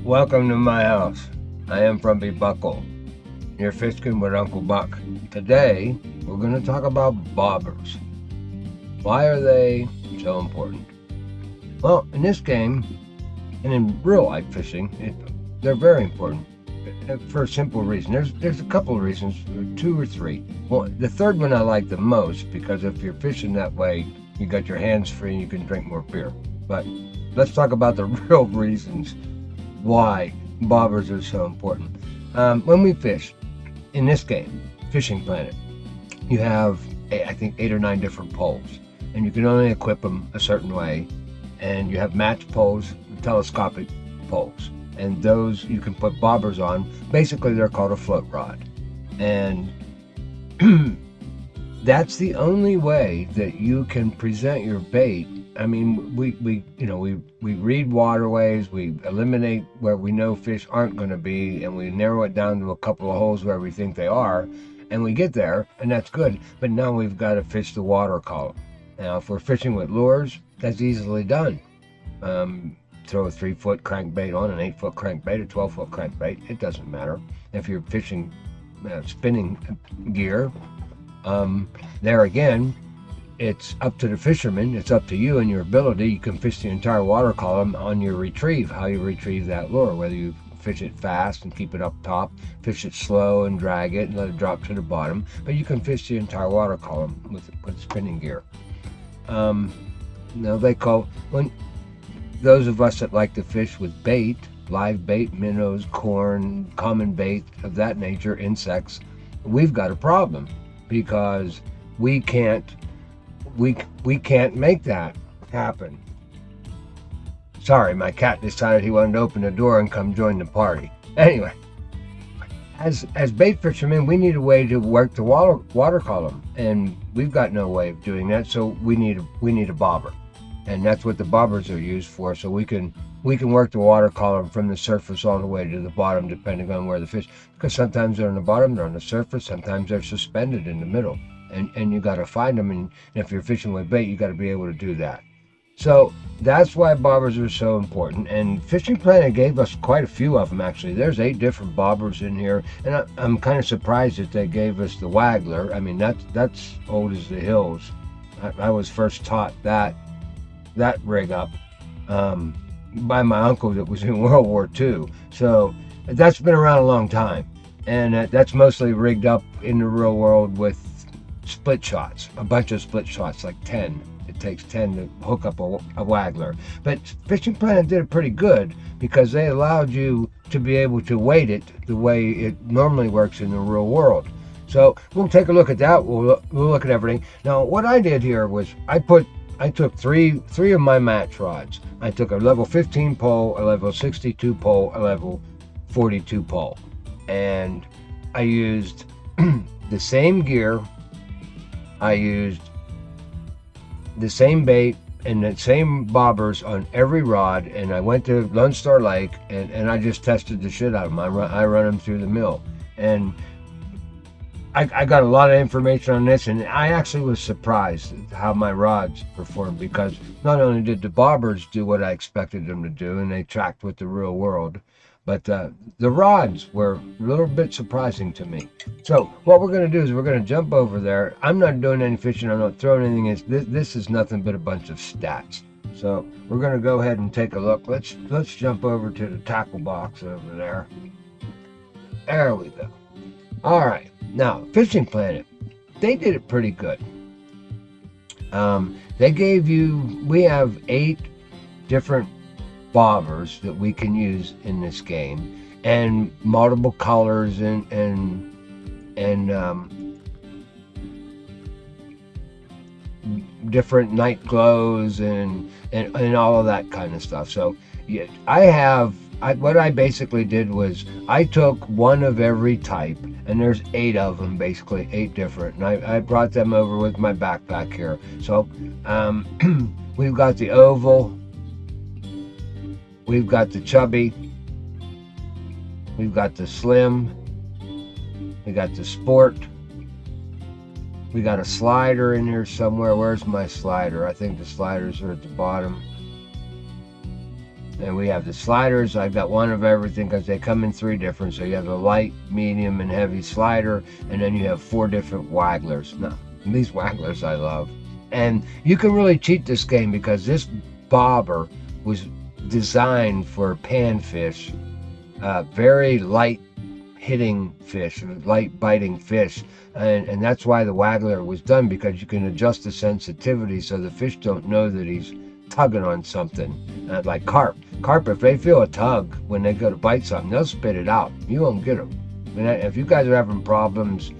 Welcome to my house. I am Frumpy Buckle, your fishing with Uncle Buck. Today, we're going to talk about bobbers. Why are they so important? Well, in this game, and in real life fishing, they're very important for a simple reason. There's a couple of reasons, two or three. Well, the third one I like the most because if you're fishing that way, you got your hands free and you can drink more beer. But let's talk about the real reasons why bobbers are so important. When we fish in this game, Fishing Planet, you have I think 8 or 9 different poles, and you can only equip them a certain way. And you have match poles, telescopic poles, and those you can put bobbers on. Basically, they're called a float rod, and that's the only way that you can present your bait. I mean, we read waterways, we eliminate where we know fish aren't going to be, and we narrow it down to a couple of holes where we think they are, and we get there, and that's good. But now we've got to fish the water column. Now, if we're fishing with lures, that's easily done. Throw a 3-foot crankbait on, an 8-foot crankbait, a 12-foot crankbait. It doesn't matter. If you're fishing spinning gear, there again, it's up to the fisherman. It's up to you and your ability. You can fish the entire water column on your retrieve, how you retrieve that lure, whether you fish it fast and keep it up top, fish it slow and drag it and let it drop to the bottom. But you can fish the entire water column with spinning gear. They call, when those of us that like to fish with bait, live bait, minnows, corn, common bait of that nature, insects, we've got a problem because we can't make that happen. Sorry, my cat decided he wanted to open the door and come join the party. Anyway, as bait fishermen, we need a way to work the water column, and we've got no way of doing that. So we need a bobber, and that's what the bobbers are used for. So we can work the water column from the surface all the way to the bottom, depending on where the fish. Because sometimes they're on the bottom, they're on the surface. Sometimes they're suspended in the middle, and you got to find them. And if you're fishing with bait, you got to be able to do that. So that's why bobbers are so important. And Fishing Planet gave us quite a few of them, actually. There's 8 different bobbers in here. And I'm kind of surprised that they gave us the waggler. I mean, that's old as the hills. I was first taught that rig up by my uncle that was in World War II. So that's been around a long time. And that's mostly rigged up in the real world with split shots, a bunch of split shots, like 10. It takes 10 to hook up a waggler. But Fishing Planet did it pretty good because they allowed you to be able to weight it the way it normally works in the real world. So we'll take a look at that. We'll look at everything. Now, what I did here was I took three of my match rods. I took a level 15 pole, a level 62 pole, a level 42 pole. And I used the same gear. I used the same bait and the same bobbers on every rod, and I went to Lone Star Lake and I just tested the shit out of them. I run them through the mill, and I got a lot of information on this, and I actually was surprised at how my rods performed, because not only did the bobbers do what I expected them to do, and they tracked with the real world, but the rods were a little bit surprising to me. So what we're going to do is we're going to jump over there. I'm not doing any fishing. I'm not throwing anything in. This is nothing but a bunch of stats. So we're going to go ahead and take a look. Let's jump over to the tackle box over there. There we go. All right. Now, Fishing Planet, they did it pretty good. We have 8 different bobbers that we can use in this game, and multiple colors and different night glows and all of that kind of stuff. So yeah, what I basically did was I took one of every type, and there's 8 of them, basically 8 different, and I brought them over with my backpack here. So we've got the oval, we've got the chubby, we've got the slim, we got the sport, we got a slider in here somewhere. Where's my slider? I think the sliders are at the bottom. And we have the sliders. I've got one of everything because they come in 3 different. So you have a light, medium, and heavy slider, and then you have 4 different wagglers. Now, these wagglers I love. And you can really cheat this game because this bobber was designed for panfish, very light hitting fish, light biting fish. And that's why the waggler was done, because you can adjust the sensitivity so the fish don't know that he's tugging on something. Like carp. Carp, if they feel a tug when they go to bite something, they'll spit it out. You won't get them. I mean, if you guys are having problems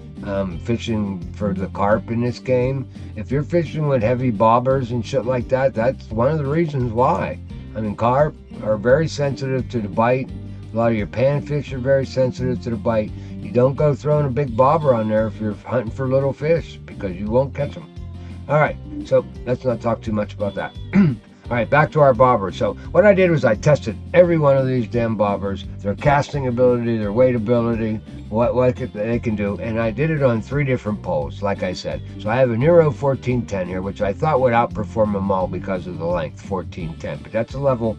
fishing for the carp in this game, if you're fishing with heavy bobbers and shit like that, that's one of the reasons why. I mean, carp are very sensitive to the bite. A lot of your panfish are very sensitive to the bite. You don't go throwing a big bobber on there if you're hunting for little fish, because you won't catch them. All right, so let's not talk too much about that. All right, back to our bobbers. So what I did was I tested every one of these damn bobbers, their casting ability, their weight ability, what they can do, and I did it on 3 different poles, like I said. So I have a Nero 1410 here, which I thought would outperform them all because of the length, 1410. But that's a level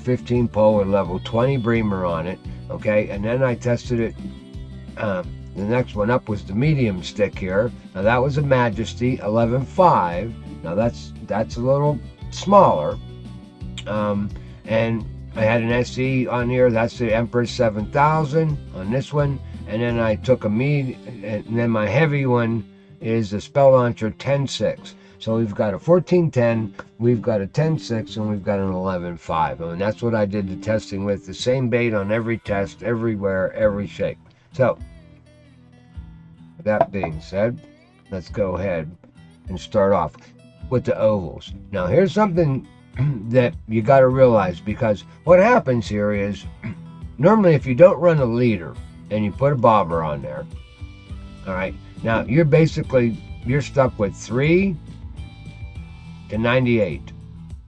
15 pole with level 20 breamer on it, okay? And then I tested it. The next one up was the medium stick here. Now that was a Majesty 11.5. Now that's a little smaller, and I had an SE on here. That's the Empress 7000 on this one, and then I took a and then my heavy one is the Spell Launcher 10.6. So we've got a 1410, we've got a 10.6, and we've got an 11.5, and that's what I did the testing with. The same bait on every test, everywhere, every shake. So with that being said, let's go ahead and start off with the ovals. Now here's something that you got to realize, because what happens here is normally if you don't run a leader and you put a bobber on there, all right, now you're stuck with 3 to 98.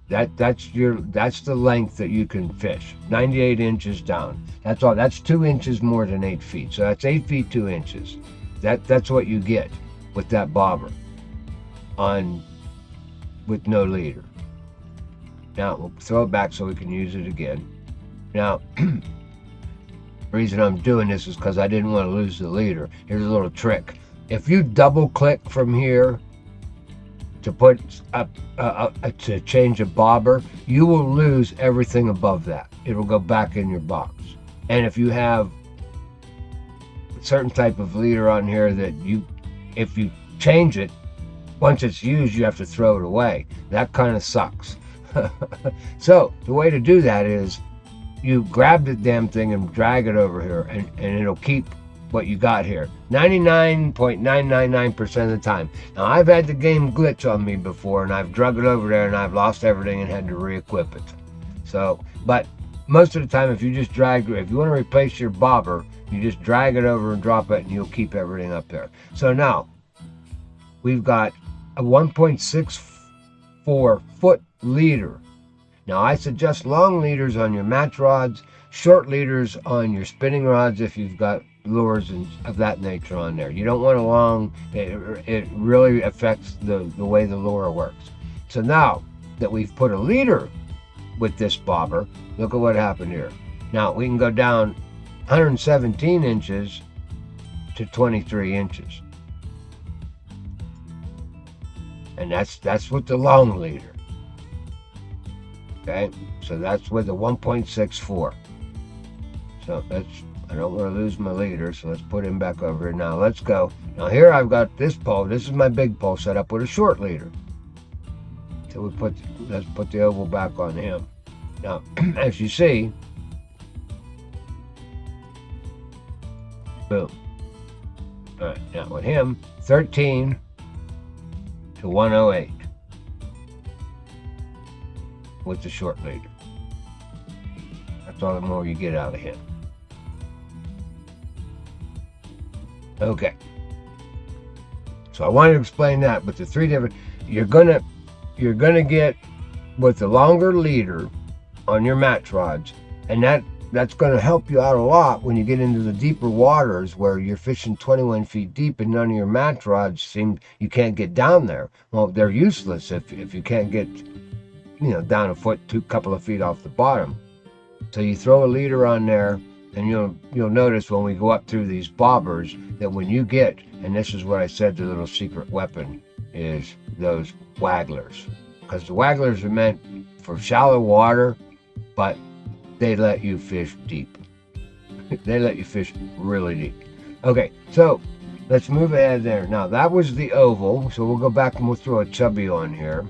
That's the length that you can fish, 98 inches down. That's all. That's 2 inches more than 8 feet. So that's 8 feet 2 inches. That's what you get with that bobber with no leader. Now we'll throw it back so we can use it again. Now the reason I'm doing this is because I didn't want to lose the leader. Here's a little trick. If you double click from here to put to change a bobber, you will lose everything above that. It'll go back in your box. And if you have a certain type of leader on here that if you change it, once it's used, you have to throw it away. That kind of sucks. So the way to do that is you grab the damn thing and drag it over here, and it'll keep what you got here 99.999% of the time. Now I've had the game glitch on me before, and I've drug it over there and I've lost everything and had to re-equip it. So, but most of the time, if you want to replace your bobber, you just drag it over and drop it, and you'll keep everything up there. So now we've got a 1.64 foot leader. Now I suggest long leaders on your match rods, short leaders on your spinning rods if you've got lures and of that nature on there. You don't want a long, it really affects the way the lure works. So now that we've put a leader with this bobber, look at what happened here. Now we can go down 117 inches to 23 inches. And that's with the long leader. Okay, so that's with the 1.64. So I don't want to lose my leader, so let's put him back over here. Now let's go. Now here I've got this pole. This is my big pole set up with a short leader. So let's put the oval back on him. Now, as you see, boom. All right, now with him, 13 to 108 with the short leader. That's all the more you get out of him. Okay. So I wanted to explain that, but the 3 different, you're gonna get with the longer leader on your match rods, and that's going to help you out a lot when you get into the deeper waters where you're fishing 21 feet deep and none of your match rods you can't get down there. Well, they're useless if you can't get down a foot, couple of feet off the bottom. So you throw a leader on there, and you'll notice when we go up through these bobbers that when you get, and this is what I said, the little secret weapon is those wagglers, because the wagglers are meant for shallow water, but they let you fish deep. They let you fish really deep. Okay, so let's move ahead there. Now that was the oval, so we'll go back and we'll throw a chubby on here.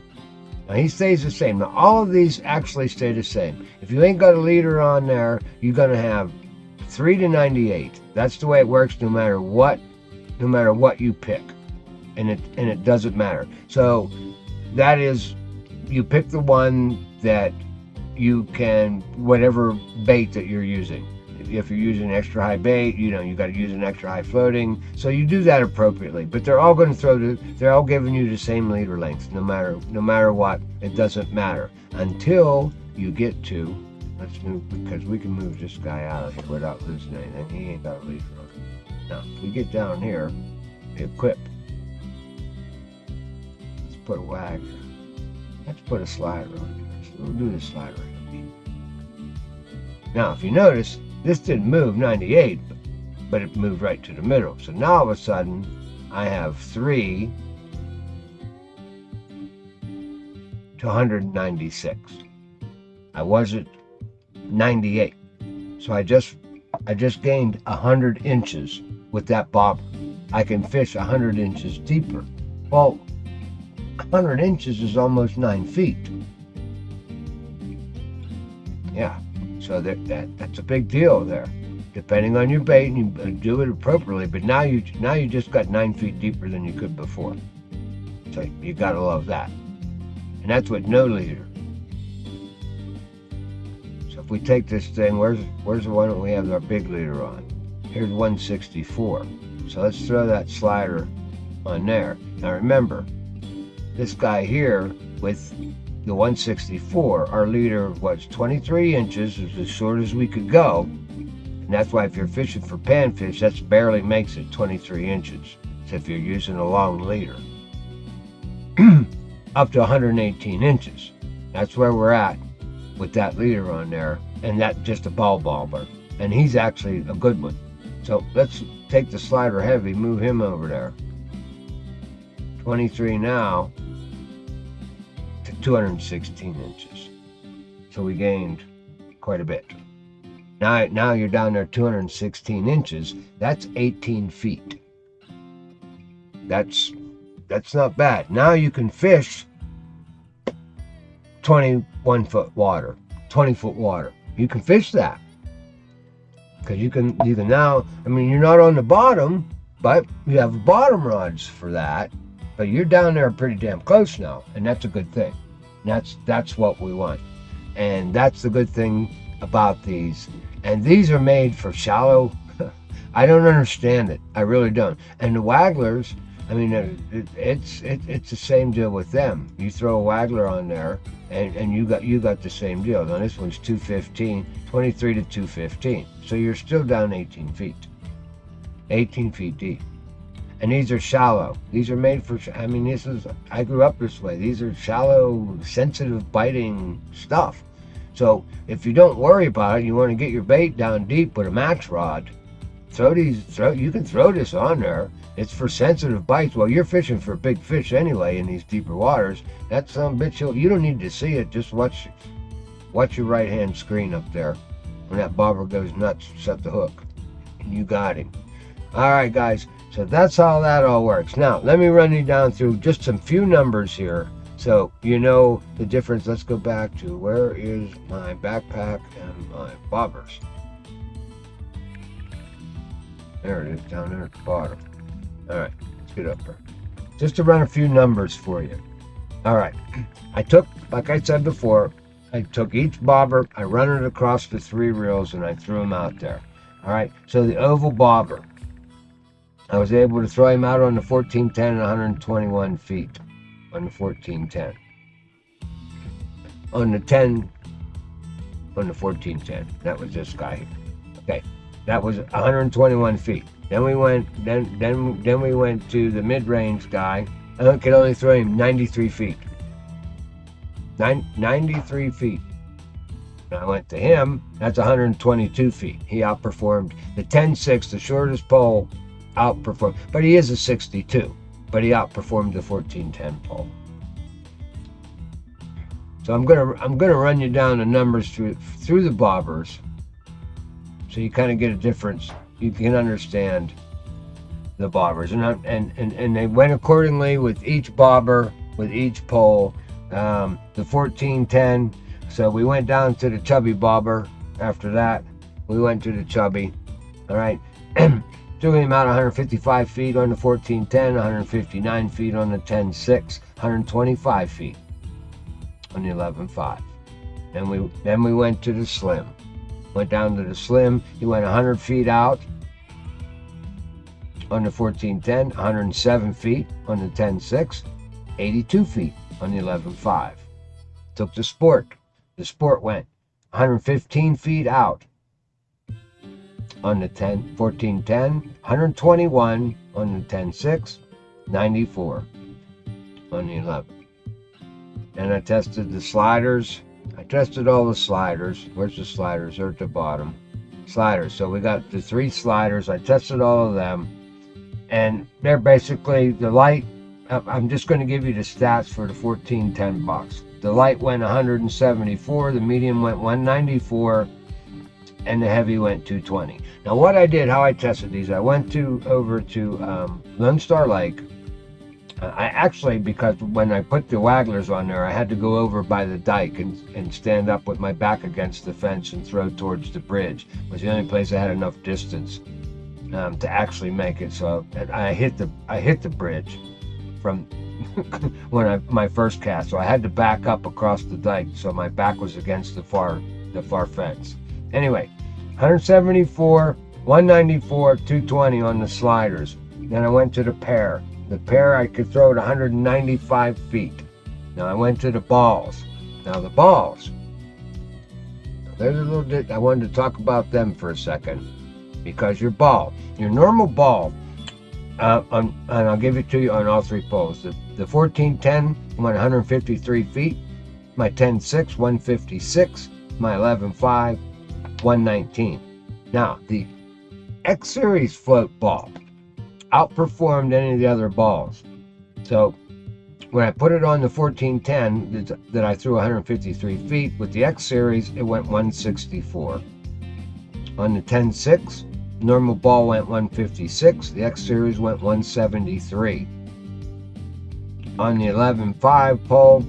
Now he stays the same. Now all of these actually stay the same. If you ain't got a leader on there, you're gonna have 3 to 98. That's the way it works no matter what you pick. And it doesn't matter. So that is, you pick the one that you can, whatever bait that you're using. If you're using extra high bait, you got to use an extra high floating. So you do that appropriately. But they're all going to they're all giving you the same leader length, no matter what. It doesn't matter until you get to, let's move, because we can move this guy out of here without losing anything. He ain't got a leader on it. Now, if we get down here, equip. Let's put a wag. Let's put a slider on here. So we'll do the slider. Now, if you notice, this didn't move 98, but it moved right to the middle. So now all of a sudden, I have 3 to 196. I was at 98. So I just gained 100 inches with that bobber. I can fish 100 inches deeper. Well, 100 inches is almost 9 feet. Yeah, so that's a big deal there. Depending on your bait, and you do it appropriately. But now you just got 9 feet deeper than you could before. So you gotta love that. And that's with no leader. So if we take this thing, where's the one that we have our big leader on? Here's 164. So let's throw that slider on there. Now remember, this guy here with the 164, our leader was 23 inches, is as short as we could go. And that's why if you're fishing for panfish, that barely makes it 23 inches. So if you're using a long leader. Up to 118 inches. That's where we're at with that leader on there. And that just a ball bobber. And he's actually a good one. So let's take the slider heavy, move him over there. 23 now to 216 inches. So we gained quite a bit. Now you're down there 216 inches. That's 18 feet. That's not bad. Now you can fish 21 foot water, 20 foot water. You can fish that. Because you can now, you're not on the bottom, but you have bottom rods for that. But you're down there pretty damn close now, and that's a good thing. And that's what we want. And that's the good thing about these. And these are made for shallow. I don't understand it. I really don't. And the wagglers, it's the same deal with them. You throw a waggler on there, and you got the same deal. Now this one's 215, 23 to 215. So you're still down 18 feet. 18 feet deep. And these are shallow. These are made for, I grew up this way. These are shallow, sensitive, biting stuff. So if you don't worry about it, you want to get your bait down deep with a match rod, you can throw this on there. It's for sensitive bites. Well, you're fishing for big fish anyway in these deeper waters. That's some bitch, you don't need to see it. Just watch your right-hand screen up there. When that bobber goes nuts, set the hook. And you got him. All right, guys. So that's how that all works. Now, let me run you down through just some few numbers here so you know the difference. Let's go back to where is my backpack and my bobbers. There it is, down there at the bottom. All right, let's get up there. Just to run a few numbers for you. All right, I took, like I said before, I took each bobber, I run it across the 3 reels, and I threw them out there. All right, so the oval bobber, I was able to throw him out on the 1410 and 121 feet on the 1410. On the 1410, that was this guy here. Okay, that was 121 feet. Then we went to the mid-range guy. I could only throw him 93 feet. 93 feet. And I went to him, that's 122 feet. He outperformed the 10.6, the shortest pole, outperformed, but he is a 62, but he outperformed the 14.10 pole. So I'm gonna run you down the numbers through the bobbers, so you kind of get a difference. You can understand the bobbers, and they went accordingly with each bobber, with each pole. The 14.10. So we went down to the chubby bobber. After that, we went to the chubby. All right, took him out 155 feet on the 14.10, 159 feet on the 10.6, 125 feet on the 11.5. Then we went to the slim. Went down to the slim. He went 100 feet out on the 14.10, 107 feet on the 10.6, 82 feet on the 11.5. Took the sport. The sport went 115 feet out on the 14.10, 121 on the 10.6, 94 on the 11. And I tested the sliders. I tested all the sliders. Where's the sliders? They're at the bottom. Sliders. So we got the 3 sliders. I tested all of them. And they're basically the light. I'm just going to give you the stats for the 14.10 box. The light went 174, the medium went 194, and the heavy went 220. Now what I did, how I tested these, I went over to Lone Star Lake. I actually, because when I put the wagglers on there, I had to go over by the dike and stand up with my back against the fence and throw towards the bridge. It was the only place I had enough distance to actually make it. So I hit the bridge from my first cast, so I had to back up across the dike, so my back was against the far fence. Anyway, 174, 194, 220 on the sliders. Then I went to the pair. The pair I could throw at 195 feet. Now I went to the balls. Now the balls, there's a little bit, I wanted to talk about them for a second, because your normal ball, and I'll give it to you on all 3 poles. The 14.10 went 153 feet, my 10.6 156, my 11.5 119. Now the X Series float ball outperformed any of the other balls. So when I put it on the 14.10 that I threw 153 feet, with the X Series it went 164. On the 10.6, normal ball went 156, the X Series went 173. On the 11.5 pole,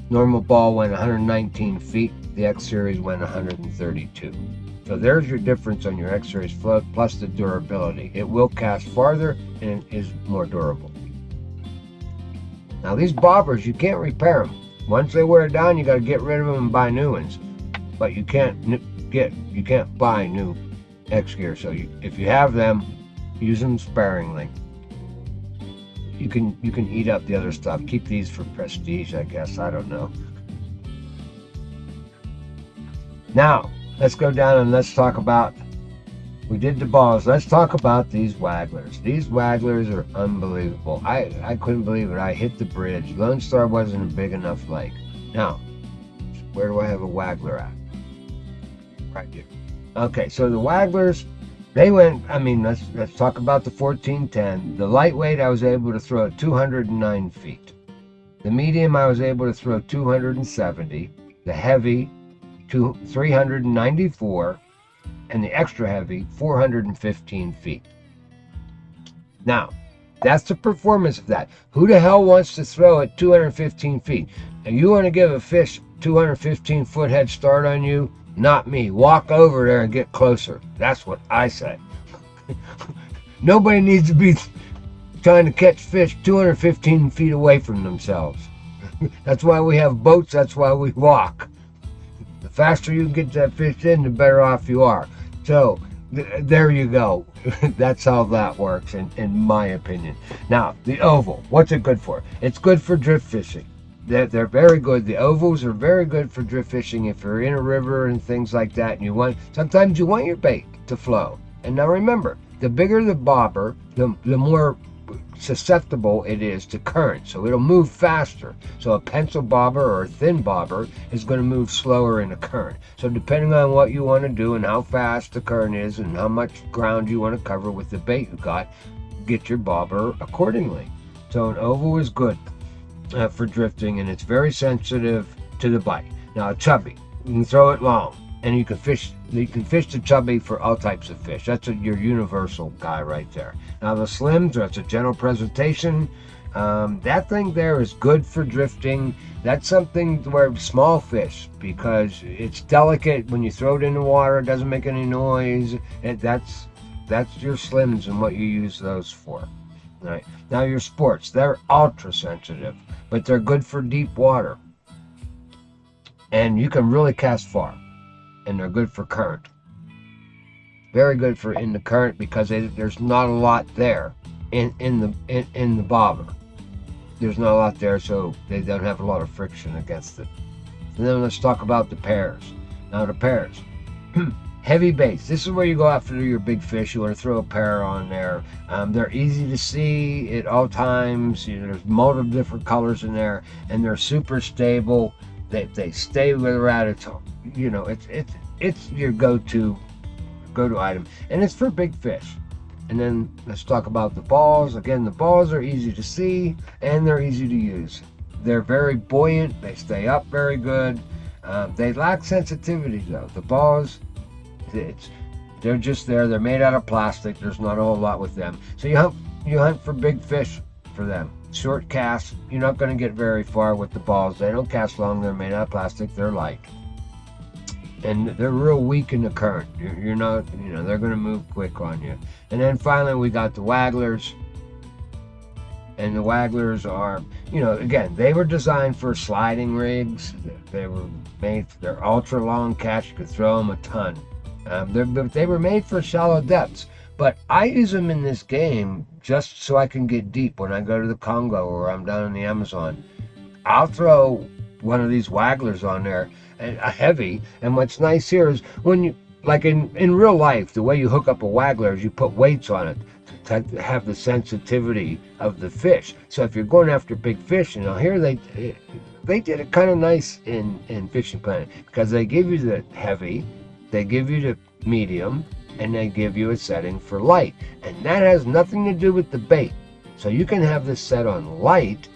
normal ball went 119 feet, the X Series went 132. So there's your difference on your X Series float, plus the durability. It will cast farther and it is more durable. Now these bobbers, you can't repair them. Once they wear down, you got to get rid of them and buy new ones. But you can't buy new X gear. So if you have them, use them sparingly. You can eat up the other stuff. Keep these for prestige, I guess. I don't know. Now let's go down and let's talk about. We did the balls. Let's talk about these wagglers. These wagglers are unbelievable. I couldn't believe it. I hit the bridge. Lone Star wasn't a big enough lake. Now, where do I have a waggler at? Right here. Okay, so the wagglers, they went, let's talk about the 14.10. The lightweight, I was able to throw at 209 feet. The medium, I was able to throw 270. The heavy, 394. And the extra heavy, 415 feet. Now, that's the performance of that. Who the hell wants to throw at 215 feet? And you want to give a fish 215 foot head start on you? Not me. Walk over there and get closer. That's what I say. Nobody needs to be trying to catch fish 215 feet away from themselves. That's why we have boats. That's why we walk. The faster you get that fish in, the better off you are. So there you go. That's how that works, in my opinion. Now, the oval, what's it good for? It's good for drift fishing. They're very good. The ovals are very good for drift fishing if you're in a river and things like that. And sometimes you want your bait to flow. And now remember, the bigger the bobber, the more susceptible it is to current, so it'll move faster. So a pencil bobber or a thin bobber is going to move slower in a current. So depending on what you want to do and how fast the current is and how much ground you want to cover with the bait you got, get your bobber accordingly. So an oval is good for drifting, and it's very sensitive to the bite. Now a chubby, you can throw it long, and you can fish the chubby for all types of fish. That's your universal guy right there. Now the slims, that's a general presentation. That thing there is good for drifting. That's something where small fish, because it's delicate. When you throw it in the water, it doesn't make any noise. And that's your slims and what you use those for. All right. Now your sports, they're ultra sensitive, but they're good for deep water. And you can really cast far. And they're good for current. Very good for in the current, because there's not a lot there in the bobber. There's not a lot there, so they don't have a lot of friction against it. And then let's talk about the pairs. Now the pairs. Heavy baits. This is where you go after your big fish. You want to throw a pair on there. They're easy to see at all times. There's multiple different colors in there, and they're super stable. They stay where they're at. It's your go-to item, and it's for big fish. And then let's talk about the balls. Again, the balls are easy to see and they're easy to use. They're very buoyant. They stay up very good. They lack sensitivity though. The balls, they're just there. They're made out of plastic. There's not a whole lot with them. So you hunt for big fish for them. Short casts, you're not going to get very far with the balls. They don't cast long. They're made out of plastic. They're light. And they're real weak in the current. You're not, they're going to move quick on you. And then finally we got the wagglers. And the wagglers are, again, they were designed for sliding rigs. They were made, they're ultra long cast. You could throw them a ton. They were made for shallow depths. But I use them in this game just so I can get deep when I go to the Congo or I'm down in the Amazon. I'll throw one of these wagglers on there, a heavy, and what's nice here is when you, like in real life, the way you hook up a waggler is you put weights on it to have the sensitivity of the fish. So if you're going after big fish, here they did it kind of nice in Fishing Planet, because they give you the heavy, they give you the medium, and they give you a setting for light, and that has nothing to do with the bait. So you can have this set on light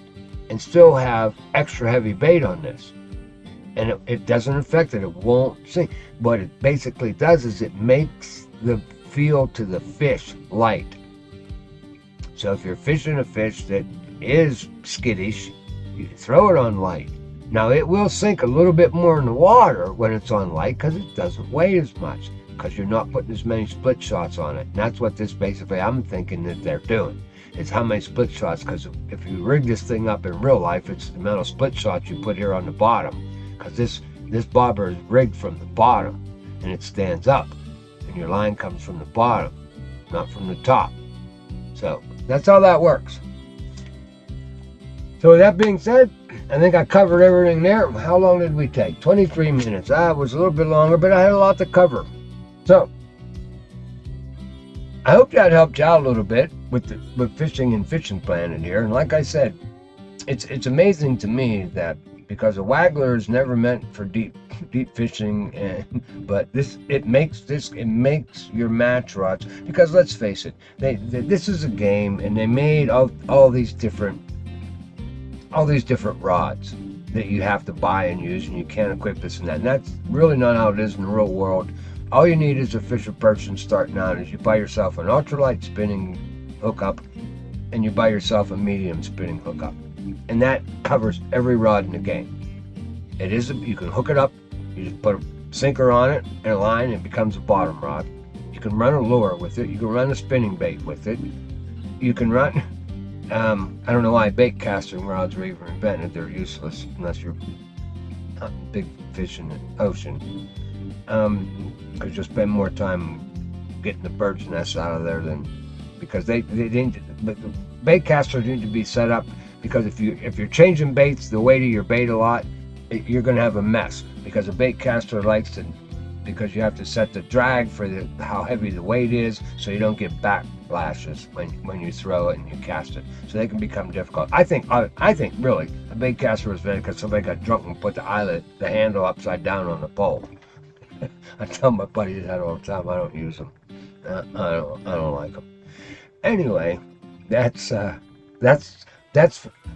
and still have extra heavy bait on this, and it doesn't affect it. It won't sink. What it basically does is it makes the feel to the fish light. So if you're fishing a fish that is skittish, you throw it on light. Now it will sink a little bit more in the water when it's on light, because it doesn't weigh as much, because you're not putting as many split shots on it. And that's what this basically, I'm thinking that they're doing. It's how many split shots, because if you rig this thing up in real life, it's the amount of split shots you put here on the bottom, because this bobber is rigged from the bottom and it stands up, and your line comes from the bottom, not from the top. So that's how that works. So with that being said, I think I covered everything there. How long did we take? 23 minutes. It was a little bit longer, but I had a lot to cover. So I hope that helped you out a little bit with fishing and Fishing Planet here. And like I said, it's amazing to me that, because a waggler is never meant for deep fishing, but it makes your match rods, because let's face it, this is a game, and they made all these different rods that you have to buy and use, and you can't equip this and that. And that's really not how it is in the real world. All you need as a fisher person starting out is you buy yourself an ultralight spinning hookup, and you buy yourself a medium spinning hookup, and that covers every rod in the game. You can hook it up, you just put a sinker on it and a line, and it becomes a bottom rod. You can run a lure with it, you can run a spinning bait with it, you can run I don't know why bait casting rods were even invented. They're useless unless you're hunting big fish in the ocean, because you'll spend more time getting the bird's nest out of there because they didn't. But the bait casters need to be set up, because if you're changing baits, the weight of your bait a lot, you're going to have a mess, because a bait caster likes to because you have to set the drag for how heavy the weight is, so you don't get backlashes when you throw it and you cast it. So they can become difficult. I think really a bait caster was invented because somebody got drunk and put the handle upside down on the pole. I tell my buddies that all the time. I don't use them. I don't like them. Anyway, that's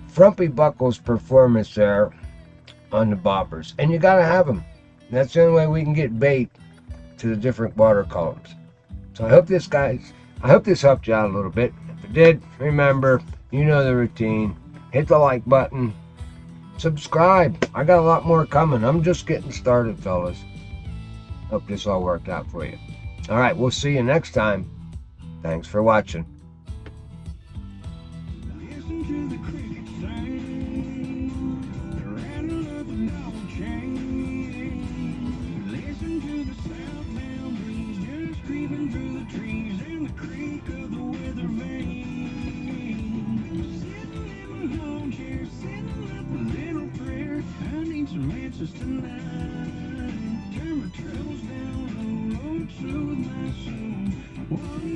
Frumpy Buckle's performance there on the bobbers, and you gotta have them. That's the only way we can get bait to the different water columns. So I hope this helped you out a little bit. If it did, remember, you know the routine. Hit the like button. Subscribe. I got a lot more coming. I'm just getting started, fellas. Hope this all worked out for you. All right, we'll see you next time. Thanks for watching. Listen to the crickets sing, the rattle of the dog chain. Listen to the southbound breeze just creeping through the trees and the creak of the weather vane. Sitting in my lawn chair, sitting up a little prayer. I need some answers tonight. Turn my troubles down low, Lord, soothe my soul. One